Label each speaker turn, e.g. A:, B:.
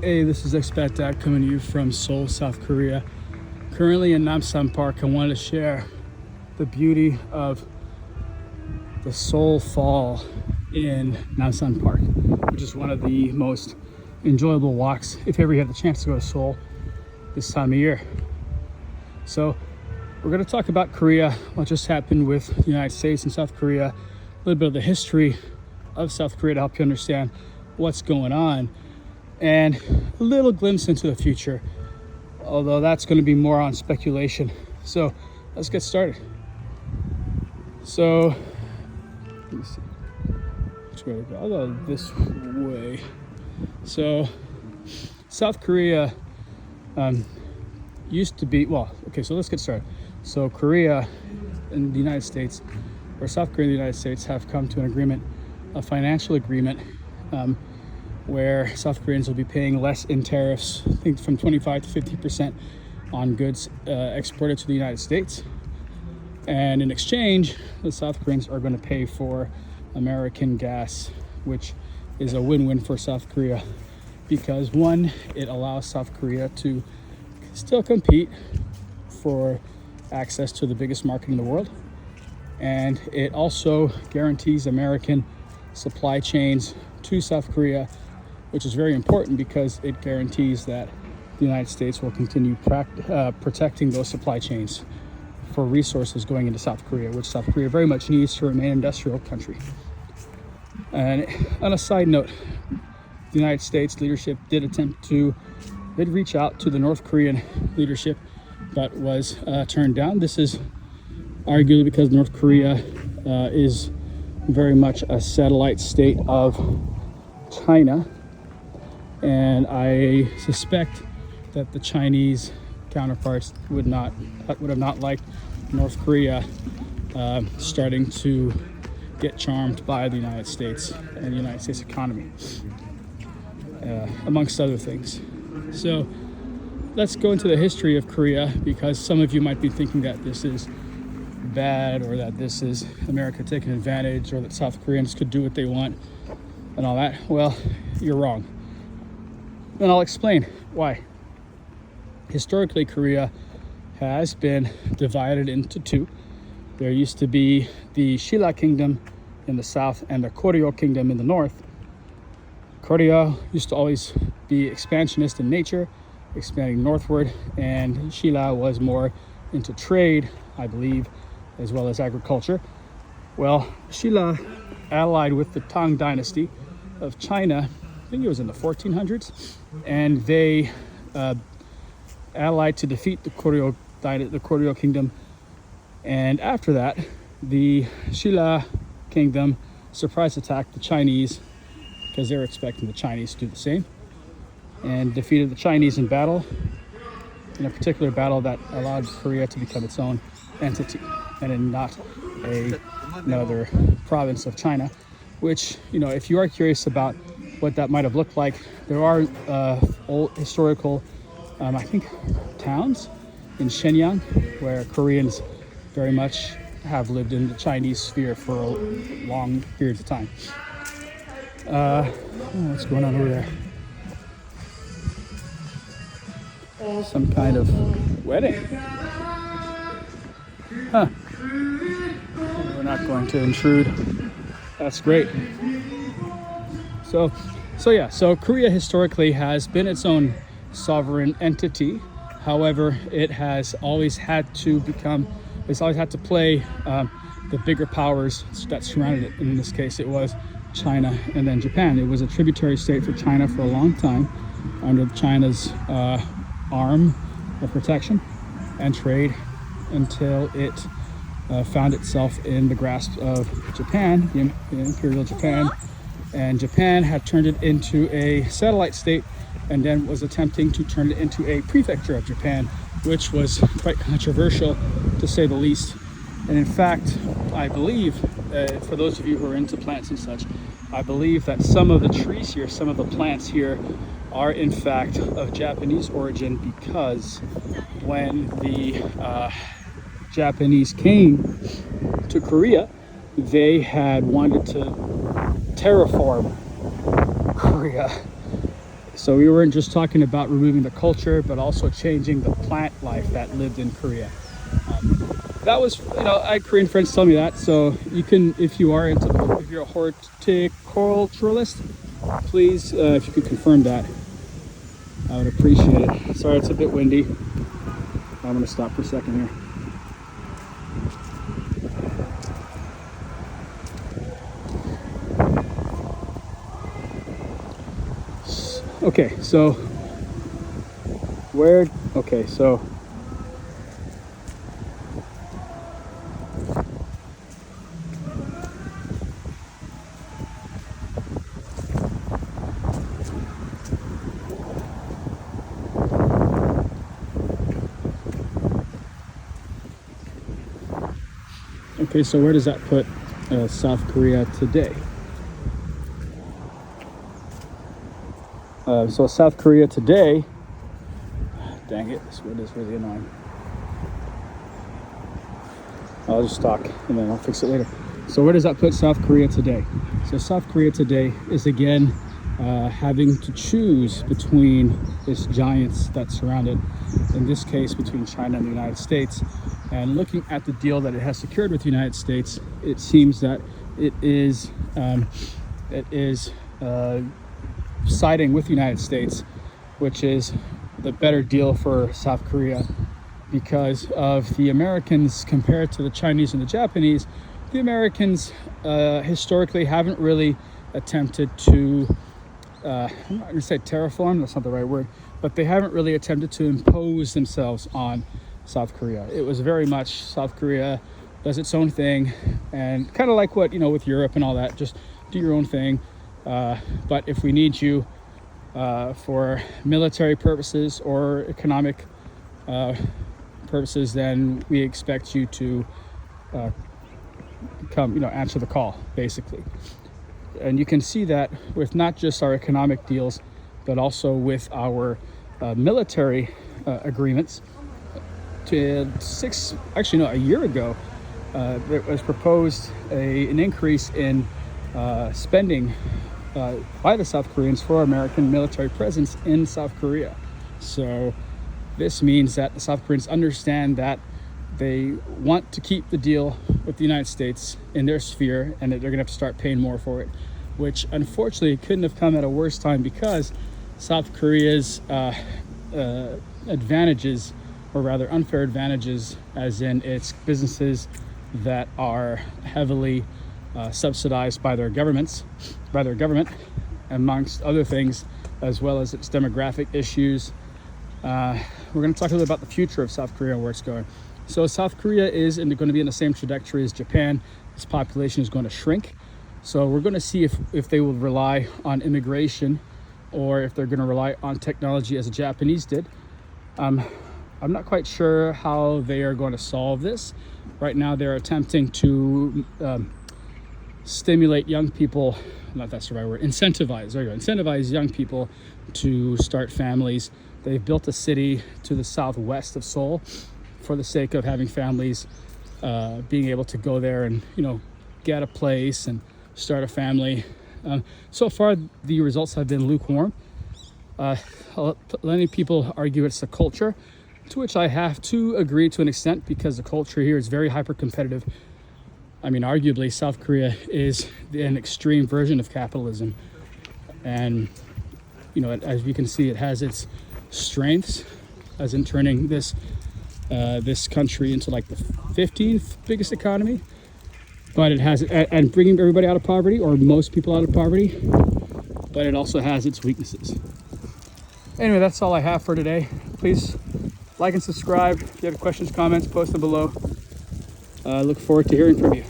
A: Hey, this is expat Dad coming to you from Seoul, South Korea. Currently in Namsan Park, I wanted to share the beauty of the Seoul Fall in Namsan Park, which is one of the most enjoyable walks if ever you have the chance to go to Seoul this time of year. So we're going to talk about Korea, what just happened with the United States and South Korea, a little bit of the history of South Korea to help you understand what's going on, and a little glimpse into the future, although that's going to be more on speculation. So let's get started. So let me see which way to go. I'll go this way. So South Korea used to be, so let's get started. So Korea and the United States, or South Korea and the United States, have come to an agreement, a financial agreement, where South Koreans will be paying less in tariffs, I think from 25 to 50% on goods exported to the United States. And in exchange, the South Koreans are going to pay for American gas, which is a win-win for South Korea because, one, it allows South Korea to still compete for access to the biggest market in the world. And it also guarantees American supply chains to South Korea, which is very important because it guarantees that the United States will continue protecting those supply chains for resources going into South Korea, which South Korea very much needs to remain an industrial country. And on a side note, the United States leadership did reach out to the North Korean leadership, but was turned down. This is arguably because North Korea is very much a satellite state of China, and I suspect that the Chinese counterparts would have not liked North Korea starting to get charmed by the United States and the United States economy, amongst other things. So let's go into the history of Korea, because some of you might be thinking that this is bad, or that this is America taking advantage, or that South Koreans could do what they want and all that. Well, you're wrong. And I'll explain why. Historically, Korea has been divided into two. There used to be the Shilla Kingdom in the south and the Goryeo Kingdom in the north. Korea used to always be expansionist in nature, expanding northward, and Shilla was more into trade, I believe, as well as agriculture. Well, Shilla allied with the Tang Dynasty of China, I think it was in the 1400s, and they allied to defeat the Goryeo Kingdom. And after that, the Shilla Kingdom surprise attacked the Chinese, because they were expecting the Chinese to do the same, and defeated the Chinese in battle, in a particular battle that allowed Korea to become its own entity and not another province of China. Which, if you are curious about what that might have looked like, there are old historical, I think, towns in Shenyang where Koreans very much have lived in the Chinese sphere for long periods of time. What's going on over there? Some kind of wedding. Huh. We're not going to intrude. That's great. So Korea historically has been its own sovereign entity. However, it has always had to play the bigger powers that surrounded it. In this case, it was China and then Japan. It was a tributary state for China for a long time, under China's arm of protection and trade, until it found itself in the grasp of Japan, the Imperial Japan, and Japan had turned it into a satellite state, and then was attempting to turn it into a prefecture of Japan, which was quite controversial, to say the least. And in fact, I believe, for those of you who are into plants and such, I believe that some of the trees here, some of the plants here, are in fact of Japanese origin, because when the Japanese came to Korea, they had wanted to terraform Korea So we weren't just talking about removing the culture, but also changing the plant life that lived in Korea. That was, I had Korean friends tell me that. So you can, if you're a horticulturalist, please, if you could confirm that, I would appreciate it. Sorry, it's a bit windy. I'm gonna stop for a second here. Okay, so so where does that put South Korea today? So South Korea today, dang it, this wind is really annoying. I'll just talk and then I'll fix it later. So where does that put South Korea today? So South Korea today is again having to choose between its giants that surround it, in this case between China and the United States. And looking at the deal that it has secured with the United States, it seems that it is siding with the United States, which is the better deal for South Korea because of the Americans compared to the Chinese and the Japanese. The Americans historically haven't really attempted to, I'm not going to say terraform, that's not the right word, but they haven't really attempted to impose themselves on South Korea. It was very much South Korea does its own thing, and kind of like what, with Europe and all that, just do your own thing. But if we need you for military purposes or economic purposes, then we expect you to come, answer the call, basically. And you can see that with not just our economic deals, but also with our military agreements. A year ago, there was proposed an increase in spending by the South Koreans for American military presence in South Korea. So this means that the South Koreans understand that they want to keep the deal with the United States in their sphere, and that they're going to have to start paying more for it, which unfortunately couldn't have come at a worse time, because South Korea's advantages, or rather unfair advantages, as in its businesses that are heavily subsidized by their government, amongst other things, as well as its demographic issues. We're going to talk a little about the future of South Korea and where it's going. So South Korea is going to be in the same trajectory as Japan. Its population is going to shrink. So we're going to see if they will rely on immigration, or if they're going to rely on technology as the Japanese did. I'm not quite sure how they are going to solve this. Right now they're attempting to stimulate young people, not that's the right word, incentivize young people to start families. They've built a city to the southwest of Seoul for the sake of having families being able to go there and get a place and start a family. So far the results have been lukewarm. Many people argue it's the culture, to which I have to agree to an extent, because the culture here is very hyper competitive. I mean, arguably South Korea is an extreme version of capitalism, and as you can see, it has its strengths, as in turning this country into like the 15th biggest economy, but it has, and bringing everybody out of poverty, or most people out of poverty, but it also has its weaknesses. Anyway, that's all I have for today. Please like and subscribe. If you have questions, comments, post them below. I look forward to hearing from you.